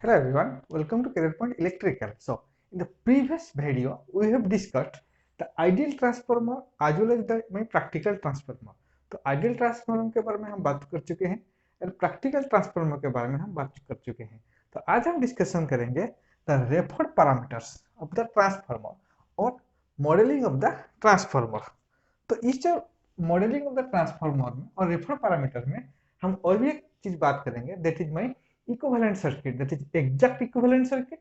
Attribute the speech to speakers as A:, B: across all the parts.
A: Hello everyone, welcome to Career Point Electrical. So, in the previous video, we have discussed the ideal transformer as well as the my practical transformer. तो ideal transformer के बारे में हम बात कर चुके हैं और practical transformer के बारे में हम बात कर चुके हैं. तो आज हम डिस्कशन करेंगे the referred parameters of the transformer और modeling of the transformer. तो इस जो मॉडलिंग ऑफ द ट्रांसफार्मर में और रेफर पैरामीटर में हम और भी एक चीज बात करेंगे, that is my equivalent circuit, that is exact equivalent circuit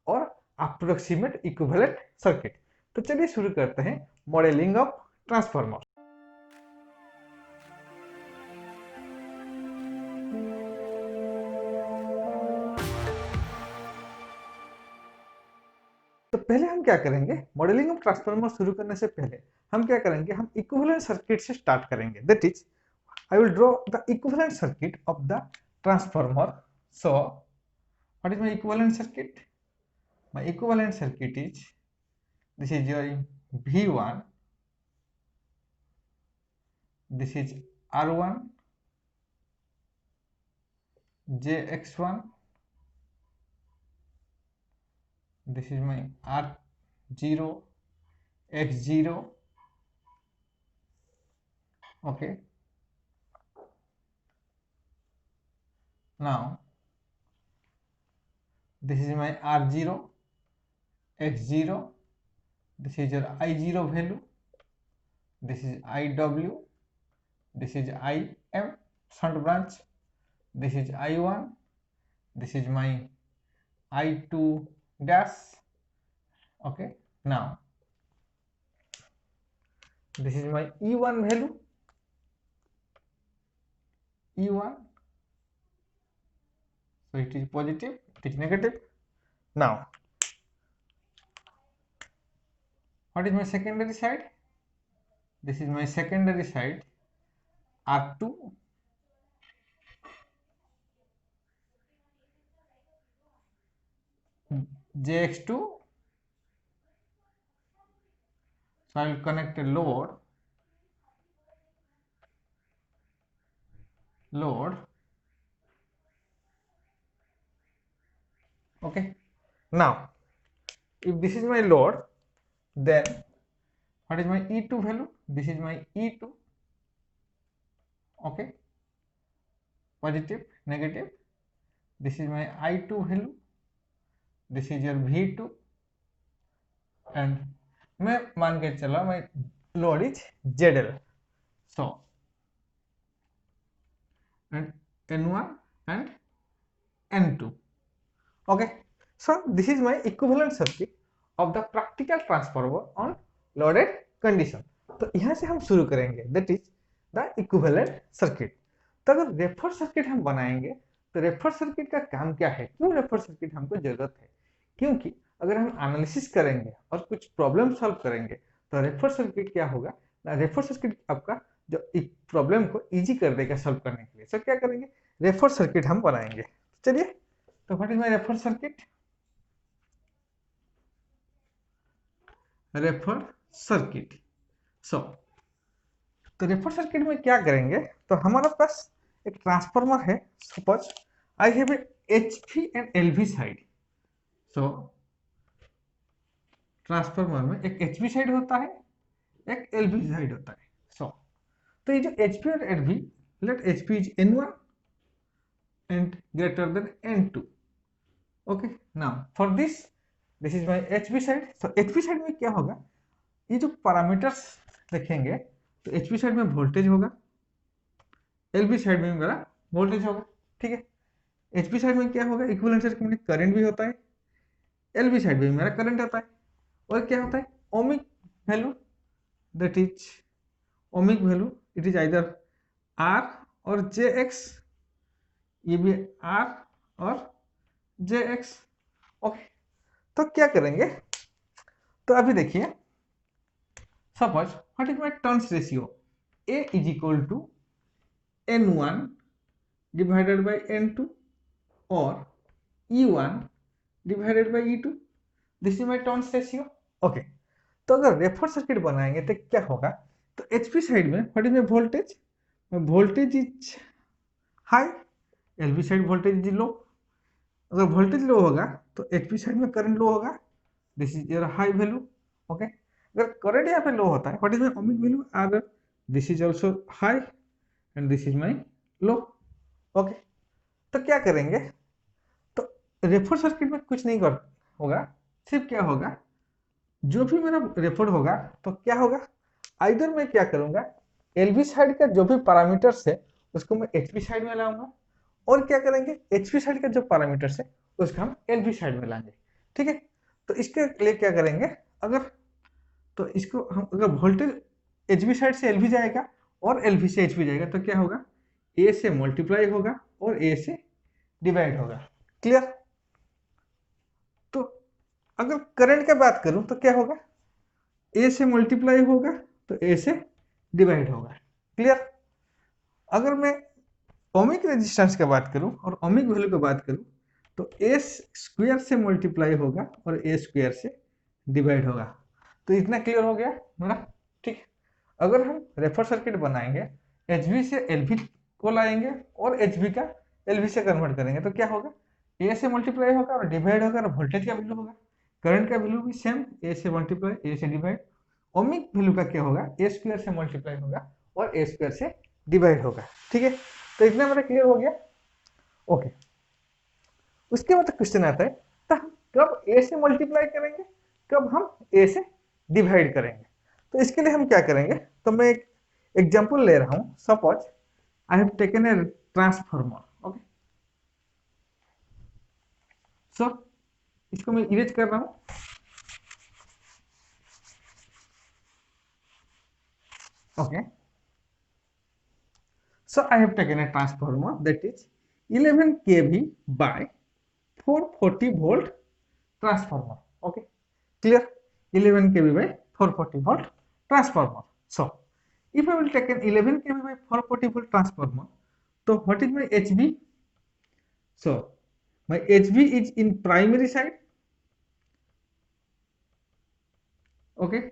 A: और अप्रोक्सीमेट इक्विवेलेंट सर्किट. तो चलिए शुरू करते हैं मॉडलिंग ऑफ ट्रांसफार्मर. तो पहले हम क्या करेंगे, मॉडलिंग ऑफ ट्रांसफार्मर शुरू करने से पहले हम क्या करेंगे, हम इक्विवेलेंट सर्किट से स्टार्ट करेंगे. That is I will draw the equivalent circuit of the transformer. So, what is my equivalent circuit? My equivalent circuit is, this is your V1, this is R1, JX1, this is my R0, X0, okay. Now, this is my R0, X0, this is your I0 value, this is IW, this is IM shunt branch, this is I1, this is my I2 dash, okay. Now, this is my E1 value, E1, so it is positive, it is negative. Now, what is my secondary side? This is my secondary side, R2, JX2, so I will connect a load, okay. Now, if this is my load, then what is my E2 value? This is my E2, okay, positive, negative. This is my I2 value, this is your V2, and मैं मान के चला my load is ZL. So, and N1 and N2, okay. So this is my equivalent circuit of the practical transformer on loaded condition. तो यहाँ से हम शुरू करेंगे, that is the equivalent circuit. तो अगर रेफर सर्किट हम बनाएंगे तो रेफर सर्किट का काम क्या है, क्यों रेफर सर्किट हमको जरूरत है? क्योंकि अगर हम एनालिसिस करेंगे और कुछ प्रॉब्लम सॉल्व करेंगे तो रेफर सर्किट क्या होगा, रेफर सर्किट आपका जो प्रॉब्लम को इजी कर देगा सॉल्व करने के लिए. सो क्या करेंगे, रेफर सर्किट हम बनाएंगे. चलिए, तो what is my refer circuit? Refer circuit. So तो रेफर सर्किट में क्या करेंगे, तो हमारे पास एक ट्रांसफार्मर है. Suppose I have HV and LV side. So transformer में एक एचवी साइड होता है, एक एलवी साइड होता है. सो तो ये जो एचपी और LV, let HP is N1 and greater than N2, okay. Now for this is my HV side. So HV side में क्या होगा, ये जो पैरामीटर्स देखेंगे तो HV साइड में वोल्टेज होगा, LV साइड में मेरा वोल्टेज होगा, ठीक है. HV साइड में क्या होगा, इक्विवेलेंट सर्किट में करंट भी होता है, LV साइड में मेरा करंट होता है, और क्या होता है, ohmic value, that is ohmic value, it is either R और JX, ये भी R और JX, ओके. तो क्या करेंगे, तो अभी देखिए, suppose what is my turns ratio, A is equal to N1 divided by N2 और E1 divided by E2. This is my turns ratio, okay. तो अगर रेफर सर्किट बनाएंगे तो क्या होगा, तो HP साइड में what is my voltage, voltage is high, LV side voltage is low, अगर वोल्टेज लो होगा तो एचपी साइड में करंट लो होगा, this is your high value. Okay, अगर करंट यहाँ पे लो होता है, what is my ohmic value, अगर this is also high and this is my low. Okay, तो क्या करेंगे, तो रेफर सर्किट में कुछ नहीं कर होगा, सिर्फ क्या होगा, जो भी मेरा रेफर होगा तो क्या होगा, आइदर मैं क्या करूंगा, एलवी साइड का जो भी पैरामीटर्स है उसको मैं एचपी साइड में लाऊंगा, और क्या करेंगे, एचपी साइड का जो पैरामीटर्स है उसको हम एलवी साइड में लाएंगे। ठीक है, तो इसके लिए क्या करेंगे, अगर तो इसको हम अगर वोल्टेज एचबी साइड से एलवी जाएगा और एलवी से एचबी जाएगा तो क्या होगा, ए से मल्टीप्लाई होगा और ए से डिवाइड होगा। क्लियर। तो अगर करंट की बात करूं तो क्या होगा, ए से मल्टीप्लाई होगा तो ए से डिवाइड होगा। क्लियर। अगर मैं ओमिक रेजिस्टेंस की बात करूं और ओमिक वैल्यू की बात करूं तो ए स्क्वायर से मल्टीप्लाई होगा और ए स्क्वायर से डिवाइड होगा। तो इतना क्लियर हो गया मेरा। ठीक है, अगर हम रेफर सर्किट बनाएंगे, एचवी से एलवी को लाएंगे और एचवी का एलवी से कन्वर्ट करेंगे तो क्या होगा, ए से मल्टीप्लाई होगा और डिवाइड होगा और वोल्टेज का वैल्यू होगा, करंट का वैल्यू भी सेम, ए से मल्टीप्लाई ए से डिवाइड। ओमिक वैल्यू का क्या होगा, ए स्क्वायर से मल्टीप्लाई होगा और ए स्क्वायर से डिवाइड होगा। ठीक है, तो इतना मेरा क्लियर हो गया। ओके, उसके बाद क्वेश्चन आता है, तो हम कब ए से मल्टीप्लाई करेंगे, कब हम ए से डिवाइड करेंगे। तो इसके लिए हम क्या करेंगे, तो मैं एक एग्जांपल ले रहा हूं। Suppose I have taken a transformer. Okay, so इसको मैं इरेज कर रहा हूं। Okay, so I have taken a transformer that is 11 kV by 440 volt transformer. Okay, clear, 11 kV by 440 volt transformer. So if I will take an 11 kV by 440 volt transformer, so what is my HV? So my HV is in primary side. Okay,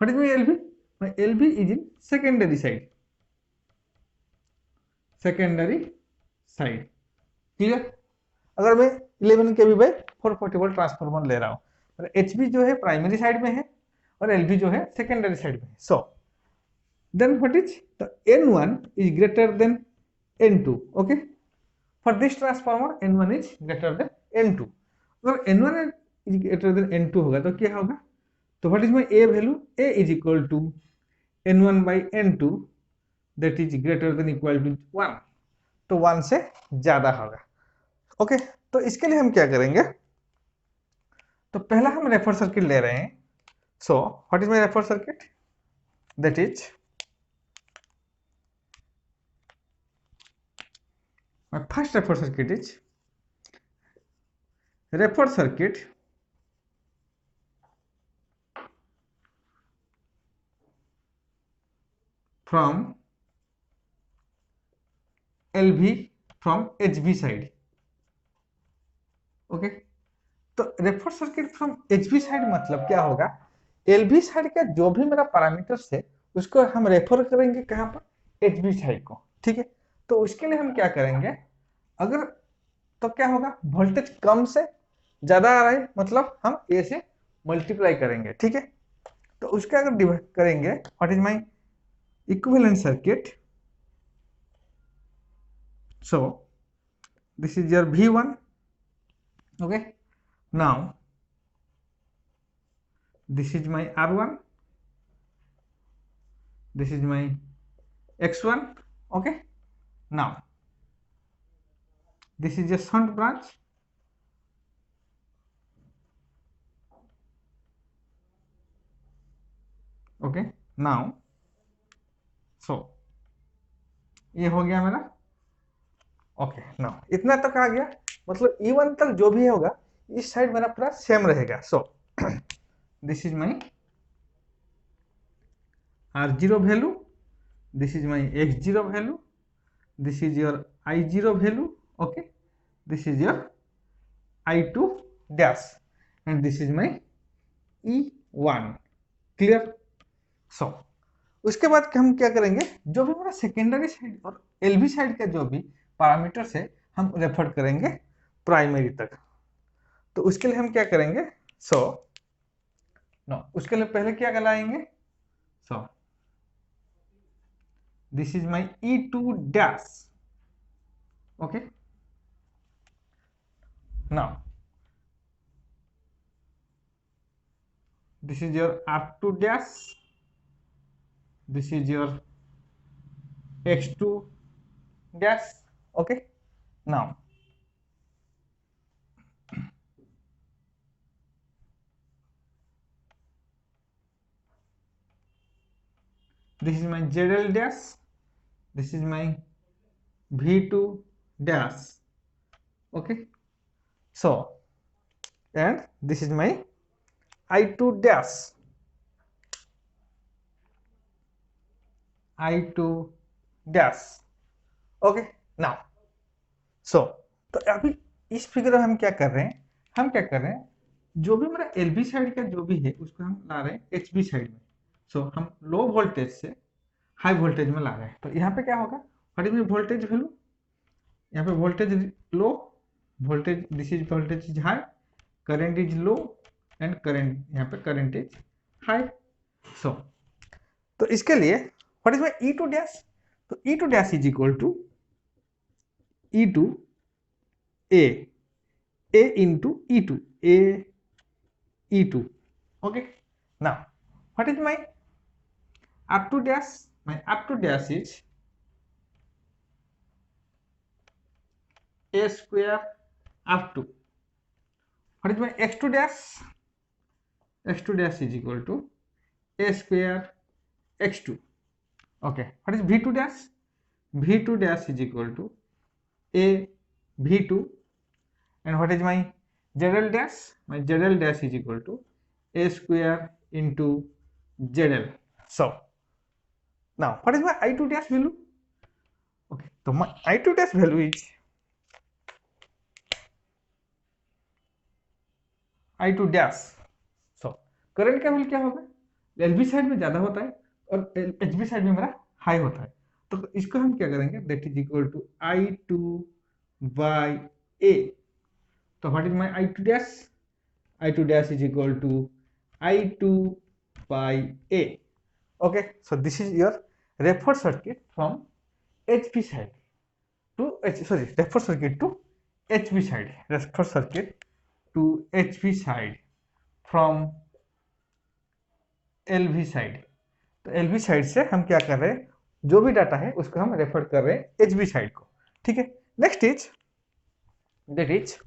A: what is my LV? My LV is in secondary side. Secondary side. Clear. अगर मैं 11 kV by 440 volt transformer ले रहा हूं, तो HB जो है primary side में है और एलबी जो है सेकेंडरी साइड में है। So then what is the N1 is greater than N2। Okay, for this transformer N1 is greater than N2। अगर N1 is greater than N2 होगा तो क्या होगा, तो what is my A value, A is equal to N1 by N2 that is greater than equal to 1, तो 1 से ज्यादा होगा। ओके, तो इसके लिए हम क्या करेंगे, तो पहला हम रेफर सर्किट ले रहे हैं। So what is my refer circuit, that is my first refer circuit is refer circuit from LV from HV side. Okay, तो refer circuit from HV side मतलब क्या होगा, LV साइड का जो भी मेरा पैरामीटर्स है उसको हम रेफर करेंगे कहां पर, HV साइड को। ठीक है, तो उसके लिए हम क्या करेंगे, अगर तो क्या होगा, वोल्टेज कम से ज्यादा आ रहा है मतलब हम ए से मल्टीप्लाई करेंगे। ठीक है, तो उसके अगर डिवाइड करेंगे, what is my equivalent circuit. So this is your V1. Okay, now this is my R1, this is my X1. Okay, now this is a shunt branch. Okay, now so ये हो गया मेरा। Okay, now इतना तक आ गया, मतलब E1 तक जो भी होगा इस साइड मेरा पूरा सेम रहेगा। So this is my R0 value, this is my X0 value, this is your I0 value. Okay, this is your I2 dash and this is my E1। Clear. So उसके बाद हम क्या करेंगे, जो भी मेरा सेकेंडरी साइड और LV side का जो भी पैरामीटर्स है हम रेफर करेंगे, प्राइमरी तक। तो उसके लिए हम क्या करेंगे, नो उसके लिए पहले क्या लगाएंगे, सो this is my E2 dash, okay. Now this is your R2 dash, this is your X2 dash, okay. Now this is my ZL dash, this is my V2 dash, okay. So and this is my I2 dash, I2 dash, okay. Now so तो अभी इस figure में हम क्या कर रहे हैं, हम क्या कर रहे हैं, जो भी मेरा LV साइड का जो भी है उसको हम ला रहे हैं HV साइड में। सो हम लो वोल्टेज से हाई वोल्टेज में ला रहे हैं। तो यहाँ पे क्या होगा, व्हाट इज वोल्टेज वैल्यू, यहाँ पे voltage low, voltage this is voltage is high, current is low and current यहाँ पे करंट इज हाई। सो तो इसके लिए what is my E2 dash, तो E2 dash is equal to E2 A into E2 A E2, okay. Now what is my R2 dash, my R2 dash is A square R2. What is my X2 dash, X2 dash is equal to A square X2, okay. What is V2 dash, V2 dash is equal to A V2, and what is my ZL dash, my ZL dash is equal to A square into ZL. So now what is my I2 dash value, okay. So my I2 dash value is I2 dash. So current का value क्या होगा, LV side में ज्यादा होता है और HV side में मेरा हाई होता है। तो इसको हम क्या करेंगे, that is equal to I2 by A। तो what is my I2 dash, I2 dash is equal to I2 by A, okay. So this is your referred circuit from HV side to referred circuit to HV side, referred circuit to HV side from LV side. तो LV side से हम क्या कर रहे हैं, जो भी data है उसको हम रेफर कर रहे हैं HV साइड को, ठीक है। Next is that is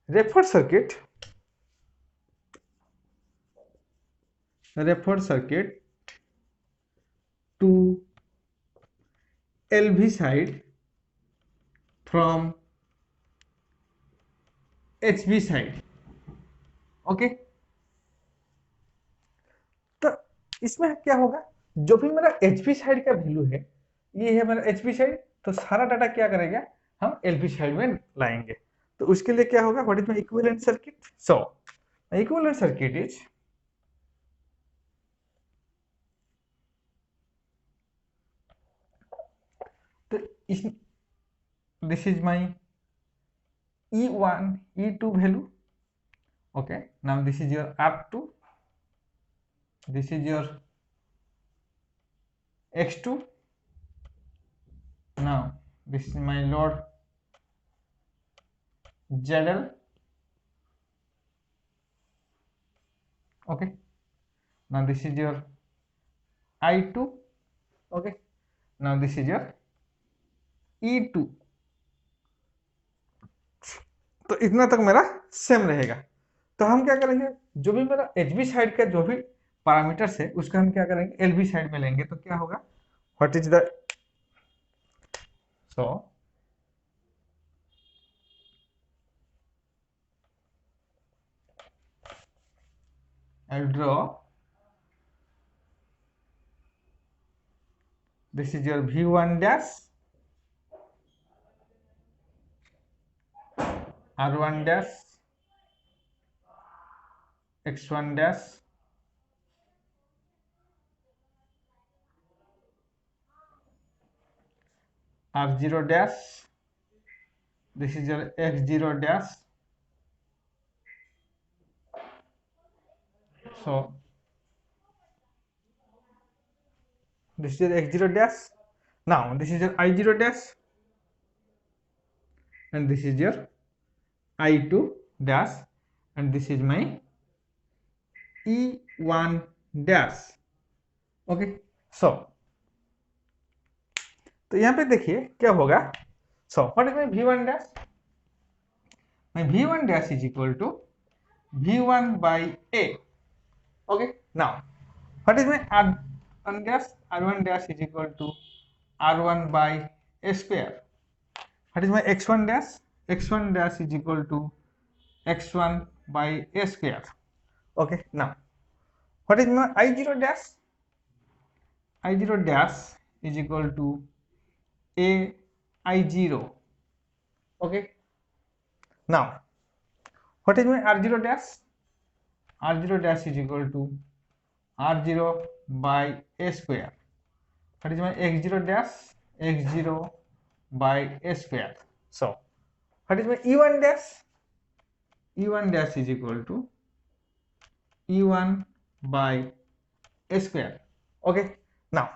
A: refer circuit, refer circuit to LV side from HV side, okay. तो इसमें क्या होगा, जो भी मेरा HV साइड का वैल्यू है, ये है मेरा HV साइड, तो सारा डाटा क्या करेगा, हम LV साइड में लाएंगे। तो उसके लिए क्या होगा, what is my equivalent circuit, so equivalent circuit is तो इस this is my E1 E2 value, okay. Now this is your R2, this is your X2, now this is my load ZL, okay. Now this is your I2, okay. Now this is your E2। तो इतना तक मेरा same रहेगा। तो हम क्या करेंगे, जो भी मेरा HV साइड का जो भी पैरामीटर्स है उसका हम क्या करेंगे LV साइड में लेंगे। तो क्या होगा, what is the, so I'll draw, this is your V1 dash, R1 dash, X1 dash, R0 dash, this is your X0 dash. So this is your X0 dash. Now this is your I0 dash, and this is your I2 dash, and this is my E1 dash. Okay, so तो यहाँ पे देखिए क्या होगा. So what is my V1 dash? My V1 dash is equal to V1 by A. Okay, now what is my R1 dash? R1 dash is equal to R1 by A square. What is my X1 dash? X1 dash is equal to X1 by A square. Okay, now what is my I0 dash? I0 dash is equal to A I0. Okay. Now, what is my R0 dash? R0 dash is equal to R0 by A square. What is my X0 dash? X0 by A square. So, what is my E1 dash? E1 dash is equal to E1 by A square. Okay. Now,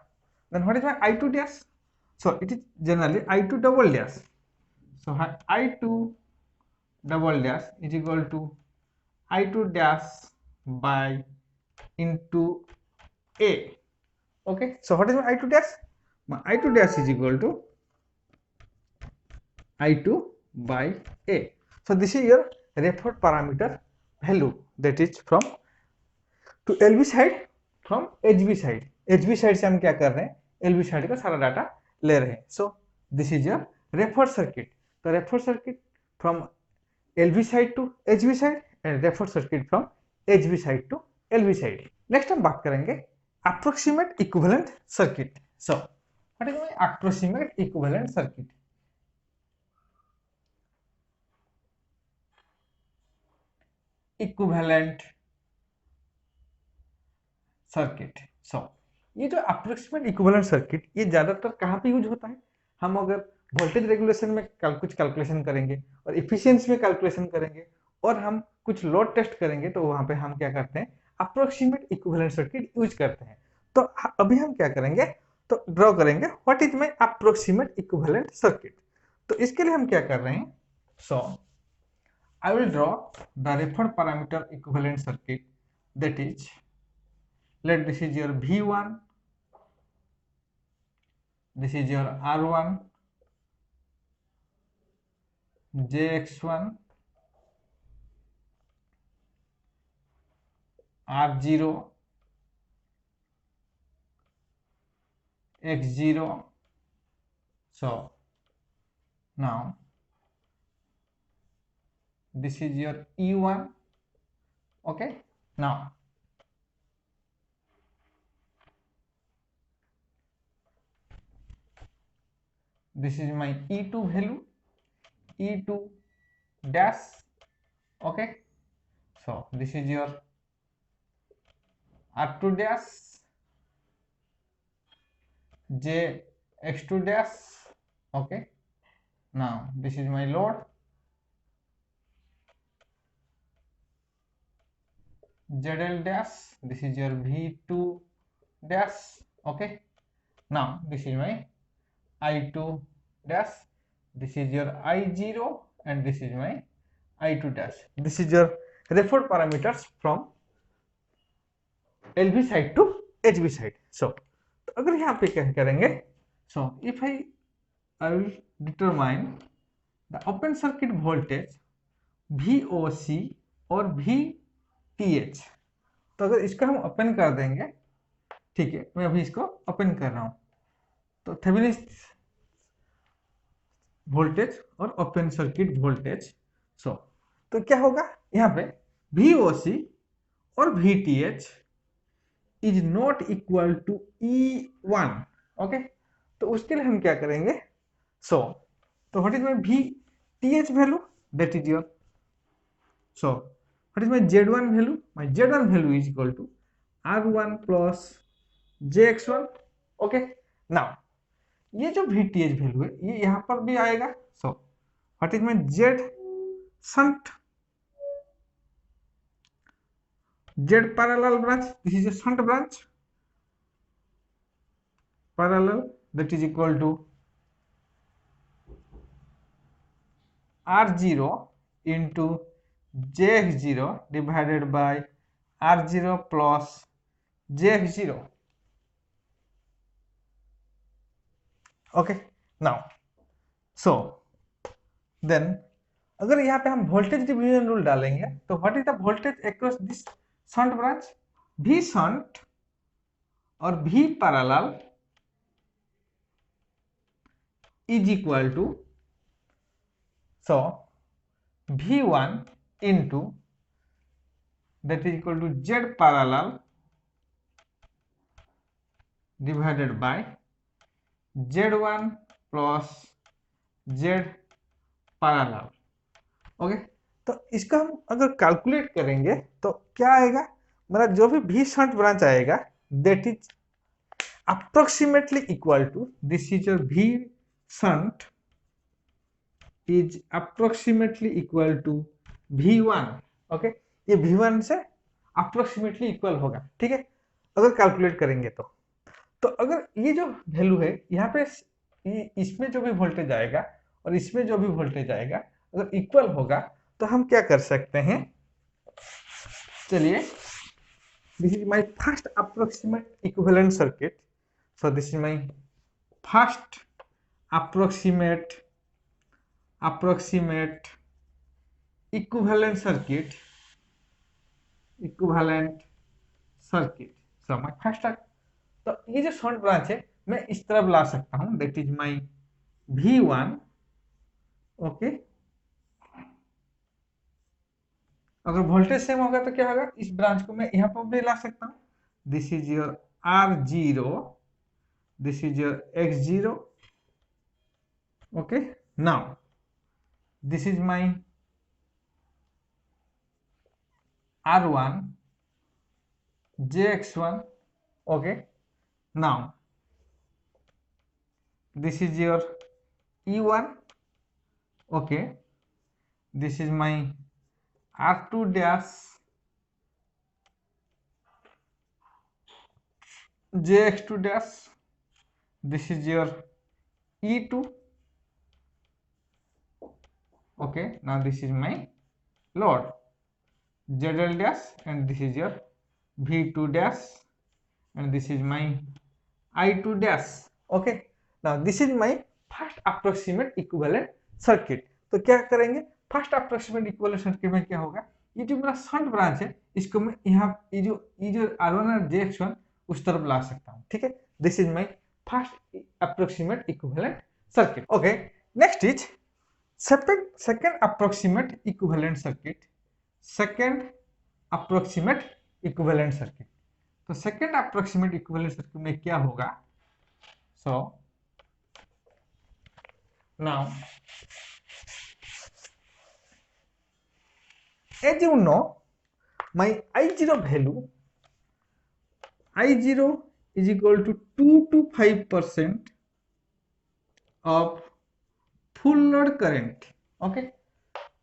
A: then what is my I2 dash? So it is generally I2 double dash. So I2 double dash is equal to I2 dash by into A. Okay. So what is my I2 dash? My I2 dash is equal to I2 by A. So this is your referred parameter value, that is from to LV side from HV side. HV side से हम क्या कर रहे हैं, LV side का सारा data ले रहे हैं. So this is your refer circuit. तो refer circuit from LV side to HV side and refer circuit from HV side to LV side. Next हम बात करेंगे approximate equivalent circuit. So what is my approximate equivalent circuit? Equivalent circuit. So ये जो approximate equivalent circuit, ये ज्यादातर कहाँ पे use होता है? हम अगर वोल्टेज रेगुलेशन में कुछ कैलकुलेशन करेंगे और इफिशियंसी में कैलकुलेशन करेंगे और हम कुछ लोड टेस्ट करेंगे, तो वहां पे हम क्या करते हैं, अप्रोक्सीमेट इक्विवेलेंट सर्किट यूज करते हैं. तो अभी हम क्या करेंगे, तो ड्रॉ करेंगे what is my approximate equivalent circuit. तो इसके लिए हम क्या कर रहे हैं, so I will draw the referred parameter equivalent circuit, that is let this is your V1, this is your R1, JX1, R0, X0. So now this is your E1. Okay, now this is my E2 value, E2 dash. Okay, so this is your R2 dash, JX2 dash. Okay, now this is my load, ZL dash. This is your V2 dash. Okay, now this is my I2 dash, this is your I0, and this is my I2 dash. This is your referred parameters from LV side to HV side. So तो अगर यहाँ पे क्या करेंगे, so if I will determine the open circuit voltage VOC और VTH. तो अगर इसका हम ओपन कर देंगे, ठीक है, मैं अभी इसको ओपन कर रहा हूं, तो थेवेनिन वोल्टेज और ओपन सर्किट वोल्टेज. सो तो क्या होगा यहाँ पे, VOC और VTH is not equal to E1. Okay, तो उसके लिए हम क्या करेंगे, सो तो what is my VTH value, that is your, so what is my Z1 value, my Z1 value is equal to R1 plus JX1. Okay, now ये जो VTH value है ये यहाँ पर भी आएगा। सो what is my Z shunt, Z parallel branch, this is a shunt branch parallel, that is equal to R0 into JX0 divided by R0 plus JX0. Okay, now so then अगर यहाँ पे हम वोल्टेज डिवीजन रूल डालेंगे तो what is the voltage across this shunt branch, V shunt और V parallel is equal to, so V1 into that is equal to Z parallel divided by Z1 plus Z parallel. Okay, तो इसका हम अगर calculate करेंगे तो क्या आएगा, मतलब जो भी V शंट ब्रांच आएगा that is approximately equal to, this is your V shunt is approximately equal to V1. Okay, ये V1 से अप्रोक्सीमेटली इक्वल होगा, ठीक है, अगर कैलकुलेट करेंगे तो अगर ये जो वैल्यू है यहाँ पे इसमें जो भी वोल्टेज आएगा और इसमें जो भी वोल्टेज आएगा अगर इक्वल होगा तो हम क्या कर सकते हैं, चलिए, this is my first approximate equivalent circuit, so this is my first approximate equivalent circuit, so my first, तो ये जो शॉर्ट ब्रांच है मैं इस तरफ ला सकता हूं, that is my V1. Okay, अगर वोल्टेज सेम होगा तो क्या होगा, इस ब्रांच को मैं यहाँ पर भी ला सकता हूं, this is your R0, this is your X0. Okay, now this is my R1 JX1. okay, now this is your E1. okay, this is my R2 dash JX2 dash, this is your E2. okay, now this is my load ZL dash and this is your V2 dash and this is my I2 dash. okay, now this is my first approximate equivalent circuit. तो क्या करेंगे, first approximate equivalent circuit में क्या होगा, ये जो मेरा shunt branch है इसको मैं यहाँ ये जो R1 और JX1 उस तरफ ला सकता हूँ, ठीक है, this is my first approximate equivalent circuit. Okay, next is second approximate equivalent circuit, second approximate equivalent circuit. तो सेकंड अप्रोक्सीमेट इक्विवेलेंट सर्किट में क्या होगा, so now as you know my I0 value, I0 is equal to 2 to 5% of full load current. okay,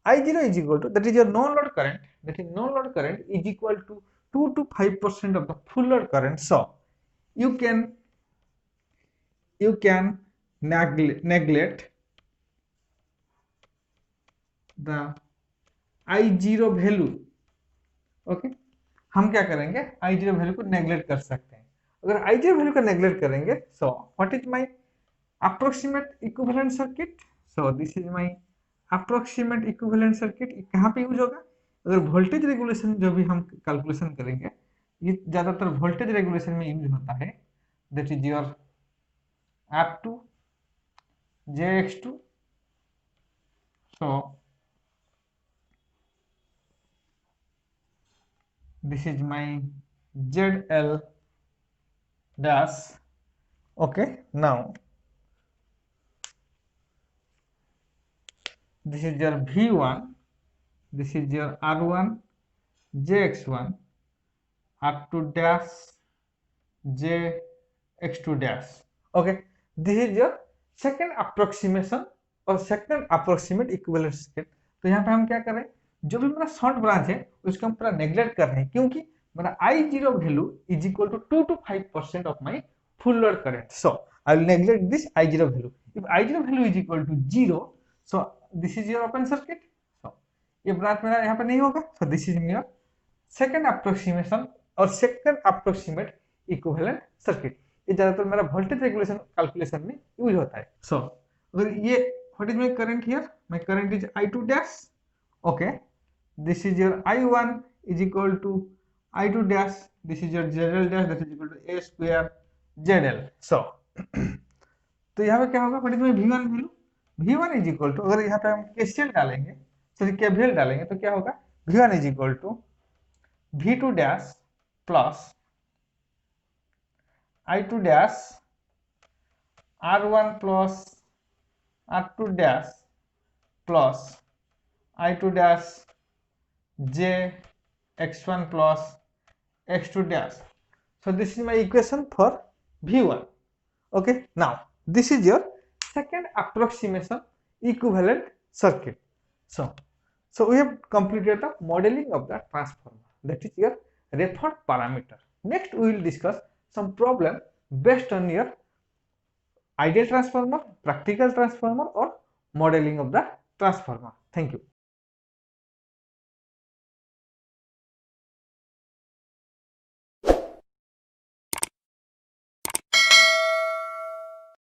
A: I0 is equal to, that is your no load current, that is no load current is equal to 2 to 5% of the full load current. So you can neglect the I0 value. Okay, हम क्या करेंगे, I0 value को neglect कर सकते हैं. अगर I0 value को neglect करेंगे, सो what is my approximate equivalent circuit, so this is my approximate equivalent circuit. कहाँ पे यूज होगा, अगर वोल्टेज रेगुलेशन जो भी हम कैलकुलेशन करेंगे ये ज्यादातर वोल्टेज रेगुलेशन में यूज होता है, that is your R2 JX2. so this is my ZL dash. okay, now this is your V1, this is your R1 JX1, R2 dash JX2 dash. okay, this is your second approximation और second approximate equivalent circuit. तो यहाँ पे हम क्या कर रहे हैं, जो भी मेरा शॉर्ट ब्रांच है उसको हम पूरा नेग्लेक्ट कर रहे हैं, क्योंकि मेरा I0 value is equal to 2 to 5% of my full load current. So I will neglect this I0 value. If I0 value is equal to 0, so this is your open circuit. So ये branch मेरा यहाँ पे नहीं होगा, so this is your second approximation और second approximate equivalent circuit. ये ज्यादातर मेरा वोल्टेज रेगुलेशन कैलकुलेशन में यूज होता है। सो अगर ये what is my current here, my current is I2 dash, okay, this is your I1 is equal to I2 dash, this is your ZL dash, that is equal to A square ZL। so तो यहाँ पे क्या होगा, what is my V1 value, V1 is equal to, अगर यहाँ पे हम KCL डालेंगे, सॉरी KVL डालेंगे तो क्या होगा, V1 is equal to V2 dash plus I2 dash R1 plus R2 dash plus I2 dash J x1 plus x2 dash। so this is my equation for V1। okay, now this is your second approximation equivalent circuit। so we have completed the modeling of the transformer, that is your referred parameter। next we will discuss some problem based on your ideal transformer, practical transformer or modeling of the transformer। thank you।